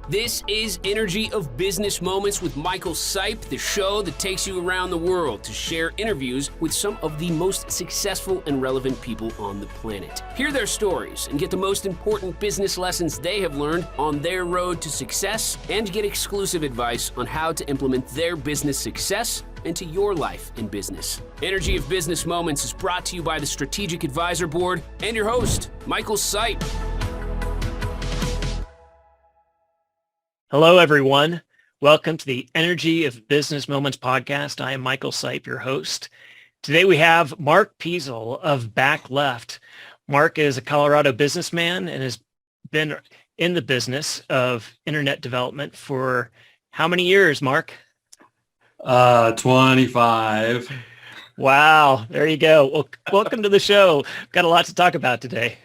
This is Energy of Business Moments with Michael Sipe, the show that takes you around the world to share interviews with some of the most successful and relevant people on the planet. Hear their stories and get the most important business lessons they have learned on their road to success, and get exclusive advice on how to implement their business success into your life and business. Energy of Business Moments is brought to you by the Strategic Advisor Board and your host, Michael Sipe. Hello, everyone. Welcome to the Energy of Business Moments podcast. I am Michael Sipe, your host. Today we have Mark Peasel of Back Left. Mark is a Colorado businessman and has been in the business of internet development for how many years, Mark? 25. Wow, there you go. Well, welcome to the show. Got a lot to talk about today.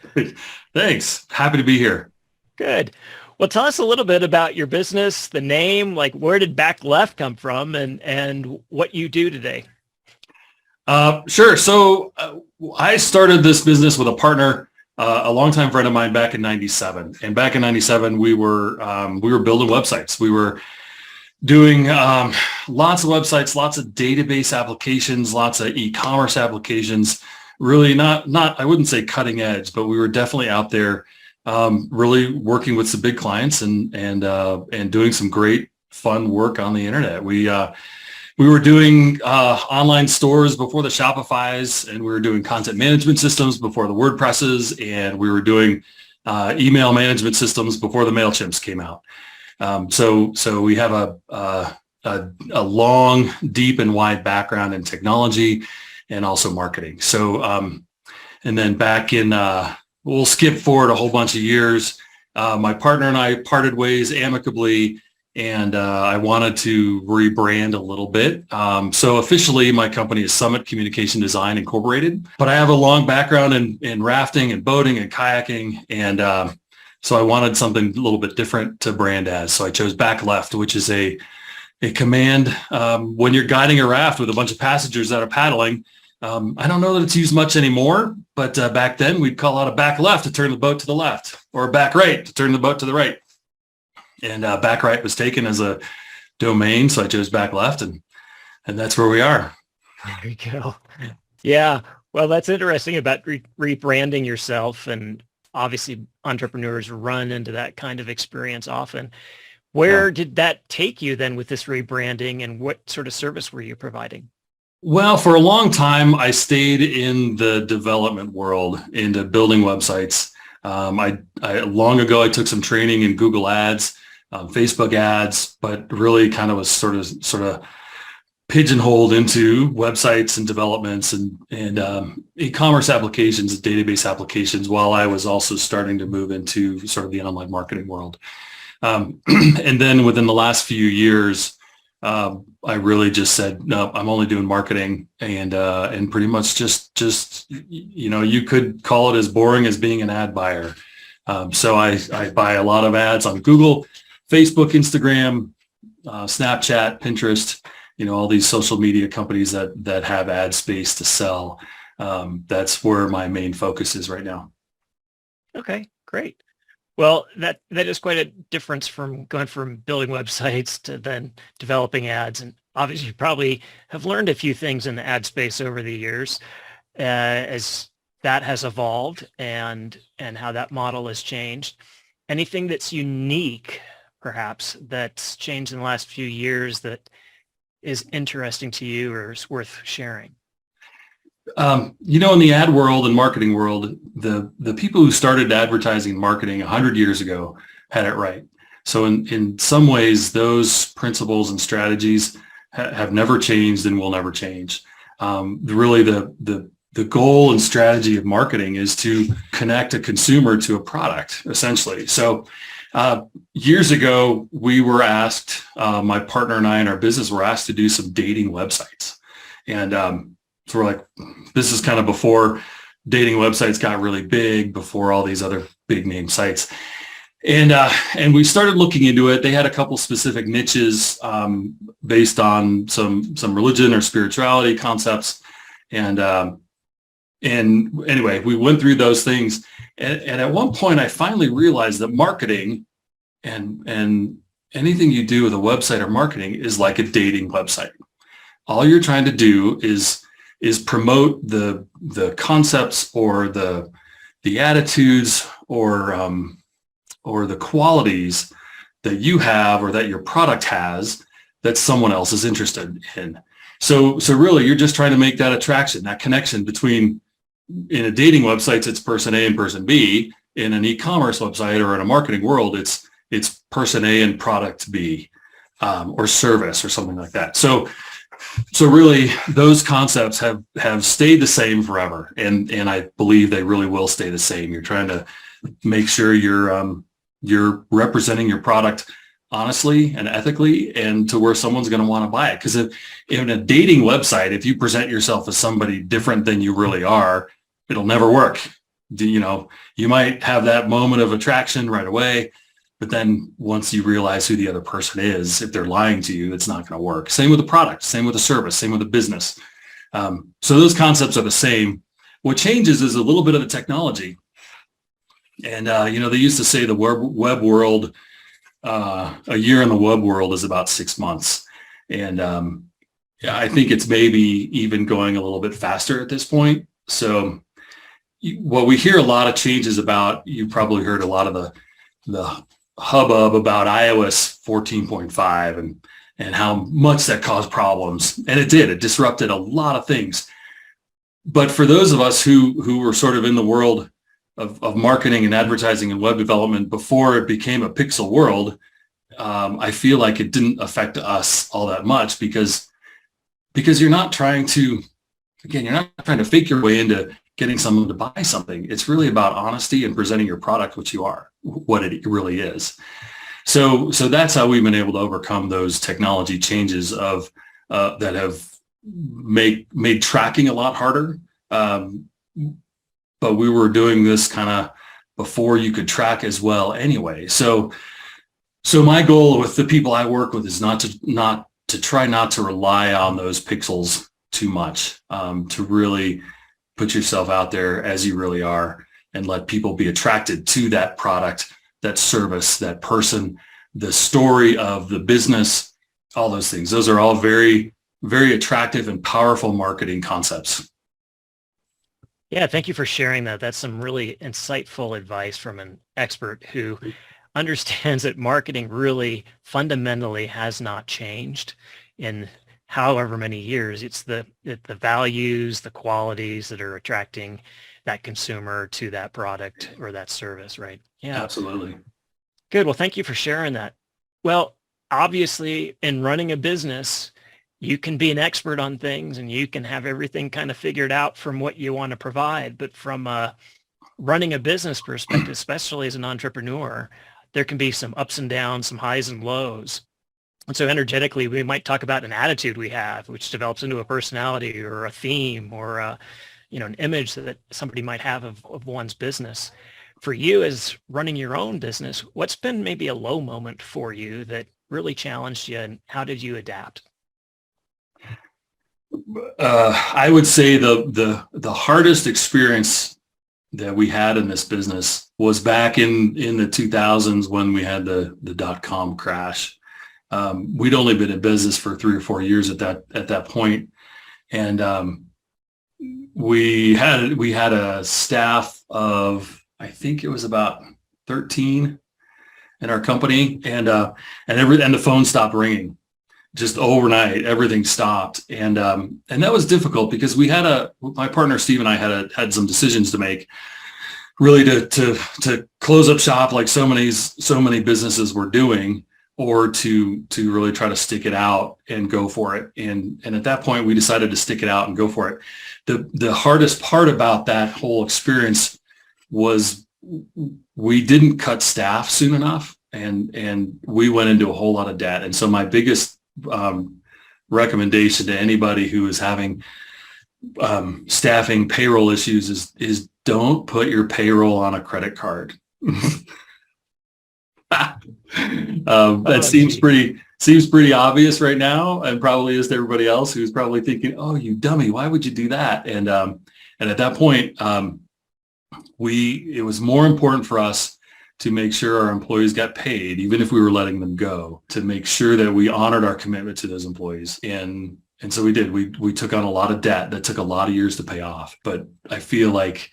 Thanks. Happy to be here. Good. Well, tell us a little bit about your business, the name, like where did Back Left come from, and what you do today. Sure. So I started this business with a partner, a longtime friend of mine back in 97. And back in 97, we were building websites. We were doing lots of websites, lots of database applications, lots of e-commerce applications. Really not I wouldn't say cutting edge, but we were definitely out there. Really working with some big clients and doing some great fun work on the internet. We were doing online stores before the Shopifys, and we were doing content management systems before the WordPresses, and we were doing email management systems before the MailChimps came out. So we have a long, deep, and wide background in technology and also marketing. So and then back in we'll skip forward a whole bunch of years. My partner and I parted ways amicably, and I wanted to rebrand a little bit. So officially, my company is Summit Communication Design Incorporated, but I have a long background in rafting and boating and kayaking, and so I wanted something a little bit different to brand as. So I chose Back Left, which is a command when you're guiding a raft with a bunch of passengers that are paddling. I don't know that it's used much anymore, but back then we'd call out a back left to turn the boat to the left, or a back right to turn the boat to the right. And back right was taken as a domain, so I chose Back Left, and that's where we are. There you go. Yeah. Well, that's interesting about rebranding yourself, and obviously entrepreneurs run into that kind of experience often. Where did that take you then with this rebranding, and what sort of service were you providing? Well, for a long time, I stayed in the development world, into building websites. I long ago, I took some training in Google Ads, Facebook ads, but really kind of was sort of pigeonholed into websites and developments and e-commerce applications and database applications, while I was also starting to move into sort of the online marketing world. And then within the last few years, I really just said, no, I'm only doing marketing, and pretty much just you could call it as boring as being an ad buyer. So I buy a lot of ads on Google, Facebook, Instagram, Snapchat, Pinterest, all these social media companies that have ad space to sell. That's where my main focus is right now. Okay, great. Well, that is quite a difference from going from building websites to then developing ads. And obviously, you probably have learned a few things in the ad space over the years as that has evolved and how that model has changed. Anything that's unique, perhaps, that's changed in the last few years that is interesting to you or is worth sharing? In the ad world and marketing world, the people who started advertising and marketing 100 years ago had it right. So in some ways, those principles and strategies have never changed and will never change. Really, the goal and strategy of marketing is to connect a consumer to a product, essentially. So years ago, we were asked, my partner and I in our business were asked to do some dating websites. And so we're like, this is kind of before dating websites got really big, before all these other big name sites. And we started looking into it. They had a couple specific niches based on some religion or spirituality concepts. And anyway, we went through those things. And at one point, I finally realized that marketing And anything you do with a website or marketing is like a dating website. All you're trying to do is promote the concepts or the attitudes or the qualities that you have or that your product has that someone else is interested in. So really, you're just trying to make that attraction, that connection between, in a dating website, it's person A and person B. In an e-commerce website or in a marketing world, it's person A and product B, or service or something like that. So really, those concepts have stayed the same forever, and I believe they really will stay the same. You're trying to make sure you're representing your product honestly and ethically, and to where someone's going to want to buy it. Because in a dating website, if you present yourself as somebody different than you really are, it'll never work. You might have that moment of attraction right away, but then once you realize who the other person is, if they're lying to you, it's not going to work. Same with the product, same with the service, same with the business. So those concepts are the same. What changes is a little bit of the technology. And, they used to say the web world, a year in the web world is about 6 months. And I think it's maybe even going a little bit faster at this point. So what we hear a lot of changes about, you probably heard a lot of the hubbub about iOS 14.5 and how much that caused problems. And it did. It disrupted a lot of things. But for those of us who were sort of in the world of marketing and advertising and web development before it became a pixel world, I feel like it didn't affect us all that much because you're not trying to fake your way into getting someone to buy something. It's really about honesty and presenting your product, what it really is. So that's how we've been able to overcome those technology changes that have made tracking a lot harder. But we were doing this kind of before you could track as well anyway. So my goal with the people I work with is not to try not to rely on those pixels too much, to really put yourself out there as you really are and let people be attracted to that product, that service, that person, the story of the business, all those things. Those are all very, very attractive and powerful marketing concepts. Yeah, thank you for sharing that. That's some really insightful advice from an expert who understands that marketing really fundamentally has not changed in however many years. It's the values, the qualities that are attracting that consumer to that product or that service, right? Yeah. Absolutely. Good. Well, thank you for sharing that. Well, obviously, in running a business, you can be an expert on things and you can have everything kind of figured out from what you want to provide. But from running a business perspective, especially as an entrepreneur, there can be some ups and downs, some highs and lows. And so energetically, we might talk about an attitude we have, which develops into a personality or a theme or an image that somebody might have of one's business. For you as running your own business, what's been maybe a low moment for you that really challenged you, and how did you adapt? I would say the hardest experience that we had in this business was back in the 2000s when we had the .com crash. We'd only been in business for 3 or 4 years at that point, and we had a staff of, I think it was about 13 in our company, and the phone stopped ringing. Just overnight, everything stopped, and that was difficult because my partner Steve and I had some decisions to make, really to close up shop like so many businesses were doing, or to really try to stick it out and go for it. And at that point, we decided to stick it out and go for it. The hardest part about that whole experience was we didn't cut staff soon enough, and we went into a whole lot of debt. And so my biggest recommendation to anybody who is having staffing payroll issues is don't put your payroll on a credit card. That seems pretty obvious right now, and probably is to everybody else who's probably thinking, "Oh, you dummy! Why would you do that?" And at that point, it was more important for us to make sure our employees got paid, even if we were letting them go, to make sure that we honored our commitment to those employees. And so we did. We took on a lot of debt that took a lot of years to pay off. But I feel like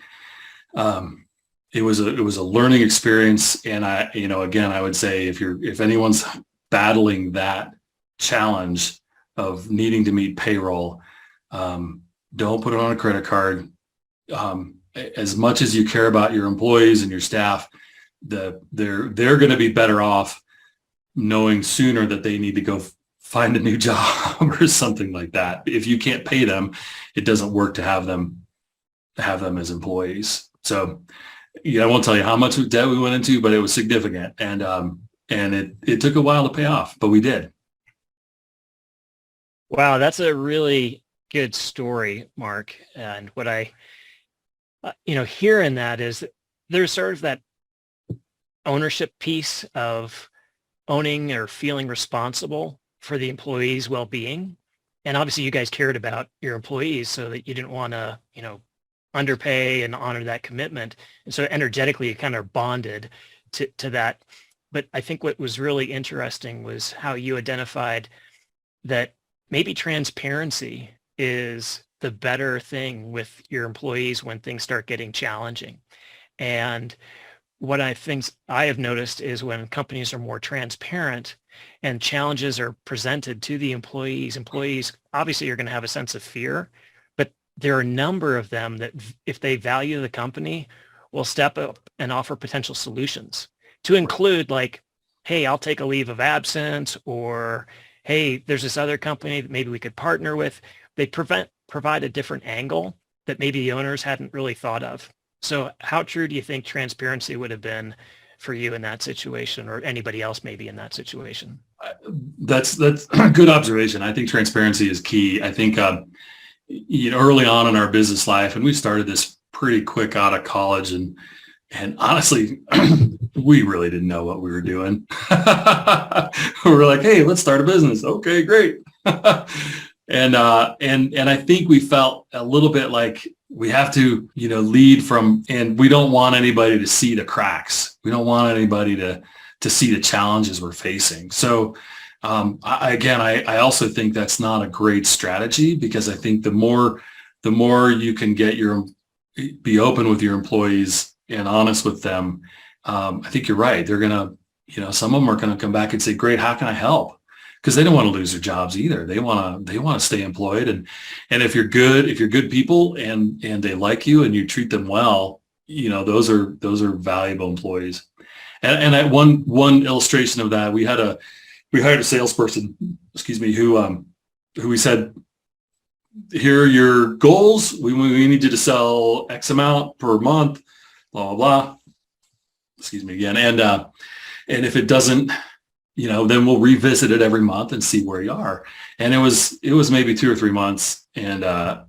it was a learning experience. And again, I would say if anyone's battling that challenge of needing to meet payroll, don't put it on a credit card. As much as you care about your employees and your staff, they're going to be better off knowing sooner that they need to go find a new job or something like that. If you can't pay them, it doesn't work to have them as employees. So, I won't tell you how much debt we went into, but it was significant, and it took a while to pay off, but we did. Wow, that's a really good story, Mark. And what I, hear in that is there's sort of that ownership piece of owning or feeling responsible for the employees' well-being. And obviously you guys cared about your employees so that you didn't want to, underpay and honor that commitment. And so energetically you kind of bonded to that. But I think what was really interesting was how you identified that maybe transparency is the better thing with your employees when things start getting challenging. And what I have noticed is when companies are more transparent and challenges are presented to the employees obviously are going to have a sense of fear, but there are a number of them that if they value the company will step up and offer potential solutions to include like, hey, I'll take a leave of absence, or hey, there's this other company that maybe we could partner with. They provide a different angle that maybe the owners hadn't really thought of. So how true do you think transparency would have been for you in that situation, or anybody else maybe in that situation? That's a good observation. I think transparency is key. I think early on in our business life, and we started this pretty quick out of college, and honestly, we really didn't know what we were doing. We were like, hey, let's start a business. Okay, great. And I think we felt a little bit like we have to, lead from, and we don't want anybody to see the cracks. We don't want anybody to see the challenges we're facing. So I also think that's not a great strategy, because I think the more you can be open with your employees and honest with them, I think you're right. They're going to, some of them are going to come back and say, great, how can I help? Because they don't want to lose their jobs either. They want to stay employed. And if you're good people and they like you and you treat them well, those are valuable employees. And one illustration of that, we hired a salesperson, who we said, here are your goals. We need you to sell X amount per month, blah, blah, blah. Excuse me again. And if it doesn't, then we'll revisit it every month and see where you are. And it was maybe 2 or 3 months. And I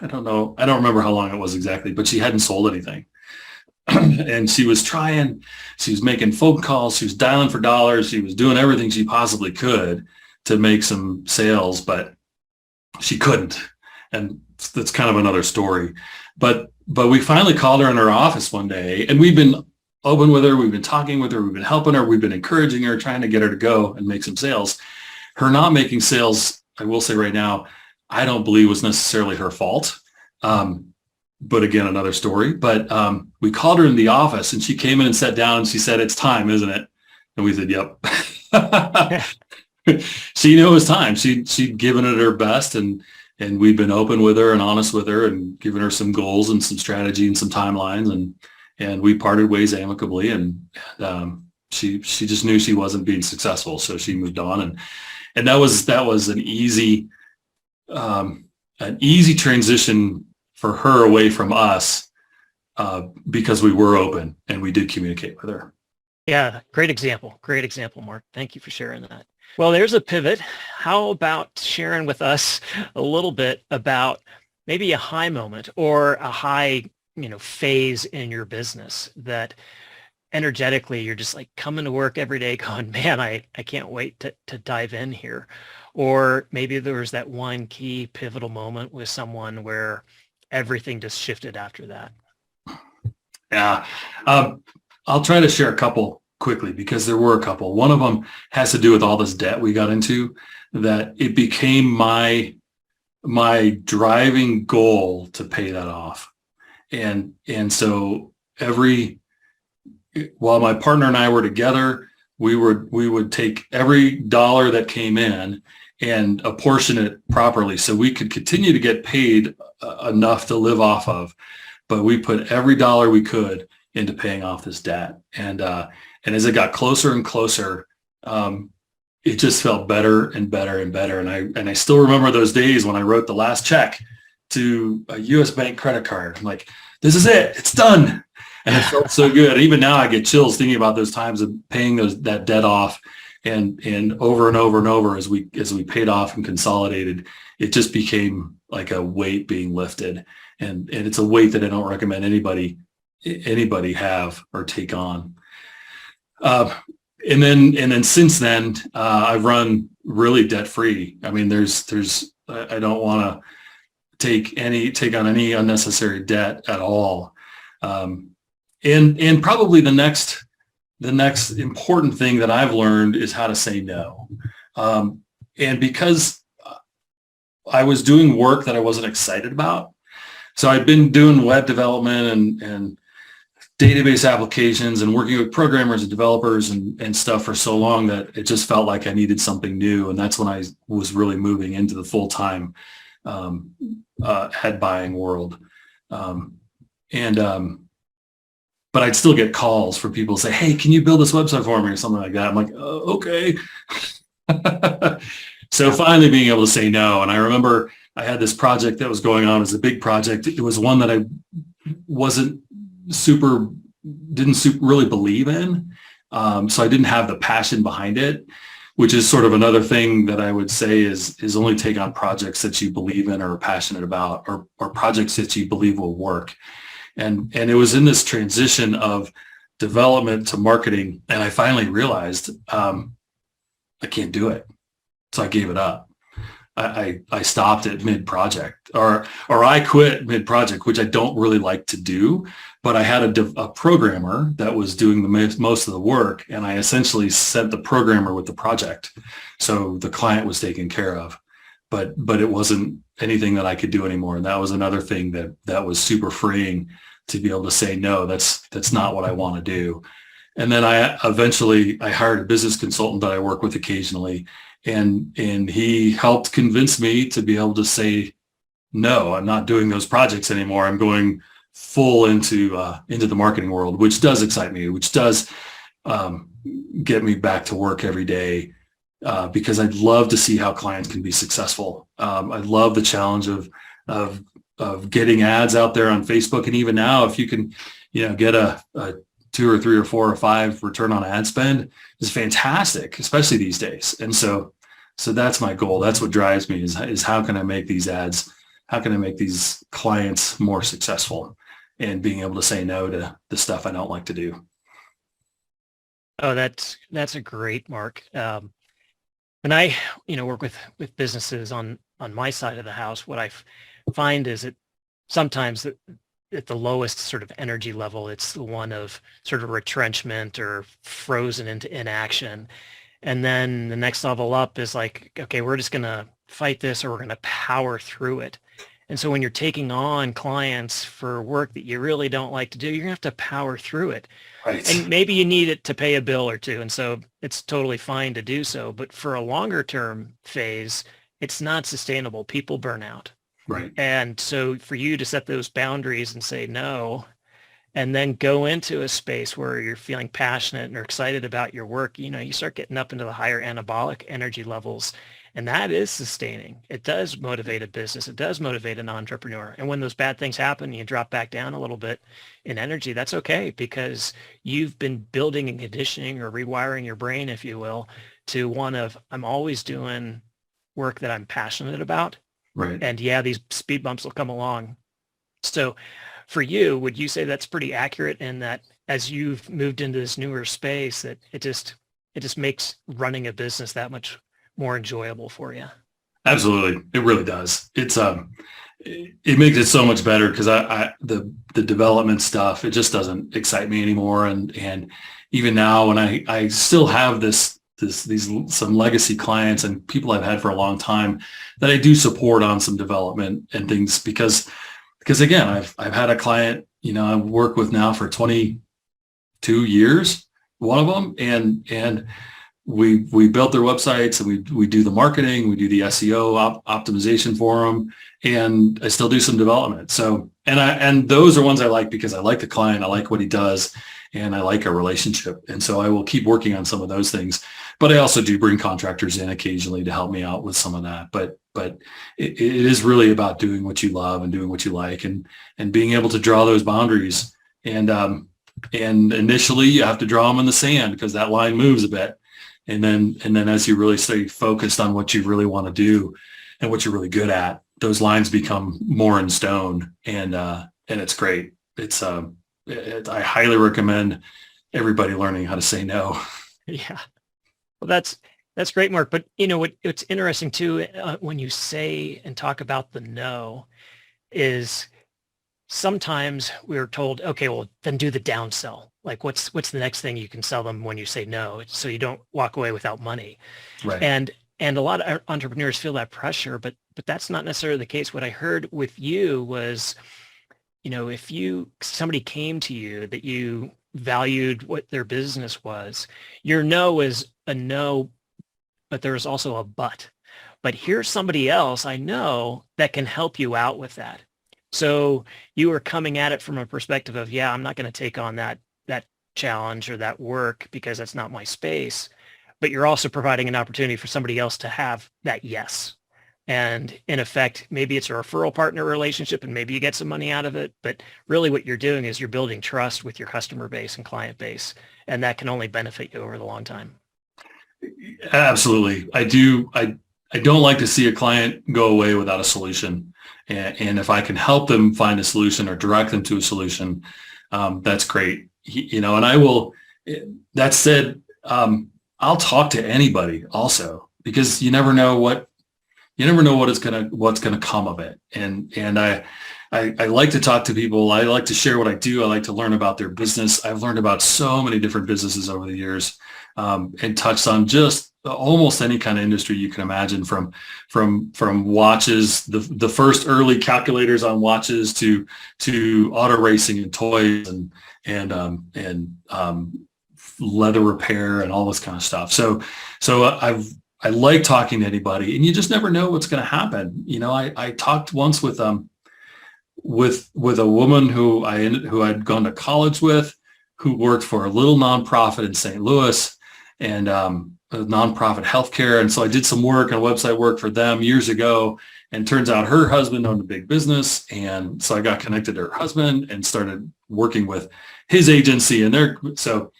don't know. I don't remember how long it was exactly, but she hadn't sold anything. And she was making phone calls. She was dialing for dollars. She was doing everything she possibly could to make some sales, but she couldn't. And that's kind of another story. But we finally called her in her office one day, and we've been open with her. We've been talking with her. We've been helping her. We've been encouraging her, trying to get her to go and make some sales. Her not making sales, I will say right now, I don't believe was necessarily her fault. But again, another story. But we called her in the office, and she came in and sat down, and she said, "It's time, isn't it?" And we said, "Yep." She knew it was time. She'd given it her best, and we've been open with her and honest with her and given her some goals and some strategy and some timelines, and we parted ways amicably, and she just knew she wasn't being successful, so she moved on, and that was an easy transition for her away from us, because we were open and we did communicate with her. Yeah, great example, Mark. Thank you for sharing that. Well, there's a pivot. How about sharing with us a little bit about maybe a high moment or a high, phase in your business that energetically you're just like coming to work every day going, man, I can't wait to dive in here. Or maybe there was that one key pivotal moment with someone where everything just shifted after that. Yeah. I'll try to share a couple quickly because there were a couple. One of them has to do with all this debt we got into, that it became my driving goal to pay that off. And so while my partner and I were together, we would take every dollar that came in and apportion it properly so we could continue to get paid enough to live off of. But we put every dollar we could into paying off this debt. And as it got closer and closer, it just felt better and better and better. And I still remember those days when I wrote the last check to a US bank credit card. I'm like, this is it. It's done. And it felt so good. Even now I get chills thinking about those times of paying that debt off, and over and over and over as we paid off and consolidated, it just became like a weight being lifted. And it's a weight that I don't recommend anybody have or take on. And then since then, I've run really debt free. I mean, I don't want to take on any unnecessary debt at all. And probably the next important thing that I've learned is how to say no. And because I was doing work that I wasn't excited about, so I'd been doing web development and database applications and working with programmers and developers and stuff for so long that it just felt like I needed something new. And that's when I was really moving into the full-time head buying world. But I'd still get calls from people say, hey, can you build this website for me or something like that? I'm like, oh, okay. So finally being able to say no. And I remember I had this project that was going on. It was a big project. It was one that I didn't really believe in. So I didn't have the passion behind it, which is sort of another thing that I would say is only take on projects that you believe in or are passionate about, or projects that you believe will work. And it was in this transition of development to marketing, and I finally realized I can't do it. So I gave it up. I stopped at mid-project, or I quit mid-project, which I don't really like to do. But I had a programmer that was doing most of the work, and I essentially sent the programmer with the project, so the client was taken care of. But it wasn't anything that I could do anymore. And that was another thing that was super freeing, to be able to say, no, that's not what I want to do. And then I hired a business consultant that I work with occasionally, and he helped convince me to be able to say, no, I'm not doing those projects anymore. I'm going full into the marketing world, which does excite me, which does get me back to work every day. Because I'd love to see how clients can be successful. I love the challenge of getting ads out there on Facebook, and even now, if you can, get a 2 or 3 or 4 or 5 return on ad spend, is fantastic, especially these days. And so that's my goal. That's what drives me is how can I make these ads? How can I make these clients more successful, and being able to say no to the stuff I don't like to do. Oh, that's a great, Mark. When I, work with businesses on my side of the house, what I find is that sometimes at the lowest sort of energy level, it's the one of sort of retrenchment or frozen into inaction. And then the next level up is like, okay, we're just going to fight this, or we're going to power through it. And so when you're taking on clients for work that you really don't like to do, you're going to have to power through it. Right. And maybe you need it to pay a bill or two. And so it's totally fine to do so. But for a longer term phase, it's not sustainable. People burn out. Right. And so for you to set those boundaries and say no, and then go into a space where you're feeling passionate and are excited about your work, you start getting up into the higher anabolic energy levels. And that is sustaining. It does motivate a business. It does motivate an entrepreneur. And when those bad things happen, you drop back down a little bit in energy. That's okay, because you've been building and conditioning or rewiring your brain, if you will, to one of, I'm always doing work that I'm passionate about. Right. And yeah, these speed bumps will come along. So for you, would you say that's pretty accurate in that as you've moved into this newer space, that it just makes running a business that much more enjoyable for you? Absolutely. It really does. It makes it so much better because the development stuff, it just doesn't excite me anymore. And even now when I still have these some legacy clients and people I've had for a long time that I do support on some development and things because again, I've had a client, I work with now for 22 years, one of them, and we built their websites and we do the marketing, we do the SEO optimization for them, and I still do some development. So, and those are ones I like because I like the client, I like what he does, and I like our relationship. And so I will keep working on some of those things, but I also do bring contractors in occasionally to help me out with some of that. But it is really about doing what you love and doing what you like and being able to draw those boundaries. And initially you have to draw them in the sand because that line moves a bit. And then as you really stay focused on what you really want to do and what you're really good at, those lines become more in stone, and it's great. I highly recommend everybody learning how to say no. Yeah. Well, that's great, Mark. But what's interesting too, when you say and talk about the no, is sometimes we're told, okay, well then do the downsell. Like what's the next thing you can sell them when you say no, so you don't walk away without money. Right. And a lot of entrepreneurs feel that pressure, but that's not necessarily the case. What I heard with you was, if somebody came to you that you valued what their business was, your no is a no, but there's also a but. But here's somebody else I know that can help you out with that. So you were coming at it from a perspective of, yeah, I'm not going to take on that challenge or that work because that's not my space. But you're also providing an opportunity for somebody else to have that yes. And in effect, maybe it's a referral partner relationship and maybe you get some money out of it. But really what you're doing is you're building trust with your customer base and client base. And that can only benefit you over the long time. Absolutely. I don't like to see a client go away without a solution. And if I can help them find a solution or direct them to a solution, that's great. And I will, that said, I'll talk to anybody also, because you never know what's going to come of it. And I like to talk to people. I like to share what I do. I like to learn about their business. I've learned about so many different businesses over the years, and touched on just almost any kind of industry you can imagine, from watches, the first early calculators on watches to auto racing and toys and leather repair and all this kind of stuff. So I like talking to anybody, and you just never know what's going to happen. I talked once with a woman who I'd gone to college with, who worked for a little nonprofit in St. Louis, and a nonprofit healthcare. And so I did some work and website work for them years ago. And turns out her husband owned a big business. And so I got connected to her husband and started working with his agency. So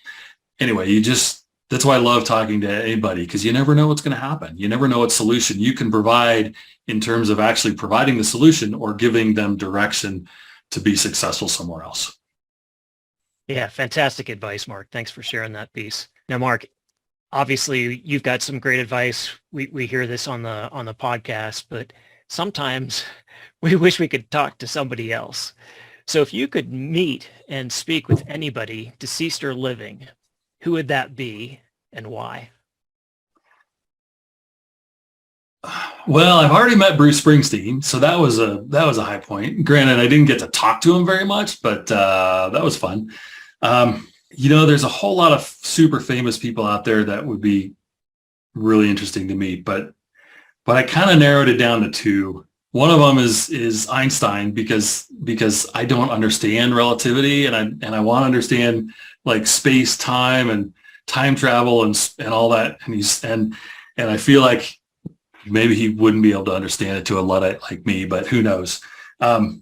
anyway, that's why I love talking to anybody, because you never know what's going to happen. You never know what solution you can provide in terms of actually providing the solution or giving them direction to be successful somewhere else. Yeah, fantastic advice, Mark. Thanks for sharing that piece. Now, Mark, obviously you've got some great advice. We hear this on the podcast, but sometimes we wish we could talk to somebody else. So if you could meet and speak with anybody, deceased or living, who would that be and why? Well, I've already met Bruce Springsteen, so that was a high point. Granted, I didn't get to talk to him very much, but that was fun. There's a whole lot of super famous people out there that would be really interesting to meet, but I kind of narrowed it down to two. One of them is Einstein, because I don't understand relativity, and I want to understand like space, time, and time travel and all that. And I feel like maybe he wouldn't be able to understand it to a Luddite like me, but who knows? And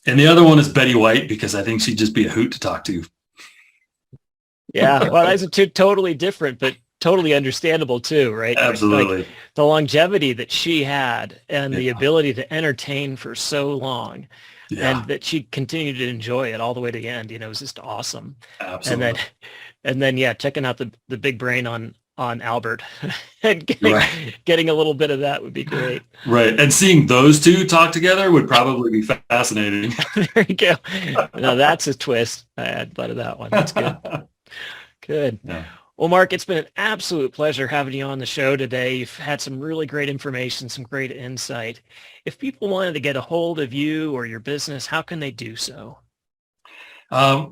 the other one is Betty White, because I think she'd just be a hoot to talk to. Yeah, well, that's two totally different, but totally understandable too, right? Absolutely. Like the longevity that she had and the ability to entertain for so long, and that she continued to enjoy it all the way to the end, it was just awesome. Absolutely. And then, yeah, checking out the big brain on on Albert and Right. getting a little bit of that would be great. Right. And seeing those two talk together would probably be fascinating. There you go. Now that's a twist. I hadn't thought of that one. That's good. Good. Yeah. Well, Mark, it's been an absolute pleasure having you on the show today. You've had some really great information, some great insight. If people wanted to get a hold of you or your business, how can they do so? I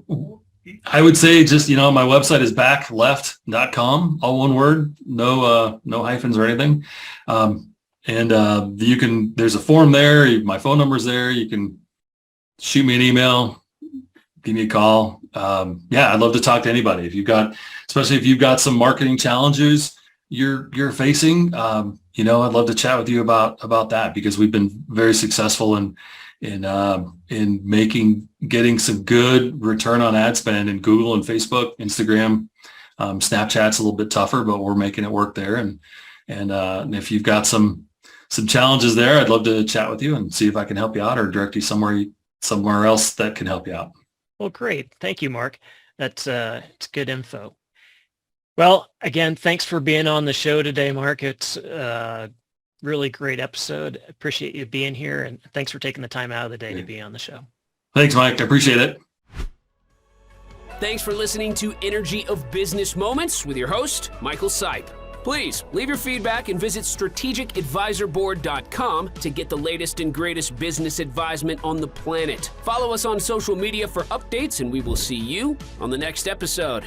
would say just, my website is backleft.com, all one word, no hyphens or anything. There's a form there. My phone number's there. You can shoot me an email, give me a call. I'd love to talk to anybody. Especially if you've got some marketing challenges you're facing, I'd love to chat with you about that, because we've been very successful in getting some good return on ad spend in Google and Facebook, Instagram. Snapchat's a little bit tougher, but we're making it work there. And if you've got some challenges there, I'd love to chat with you and see if I can help you out or direct you somewhere else that can help you out. Well, great. Thank you, Mark. It's good info. Well, again, thanks for being on the show today, Mark. It's a really great episode. Appreciate you being here, and thanks for taking the time out of the day to be on the show. Thanks, Mike. I appreciate it. Thanks for listening to Energy of Business Moments with your host, Michael Sipe. Please leave your feedback and visit strategicadvisorboard.com to get the latest and greatest business advisement on the planet. Follow us on social media for updates, and we will see you on the next episode.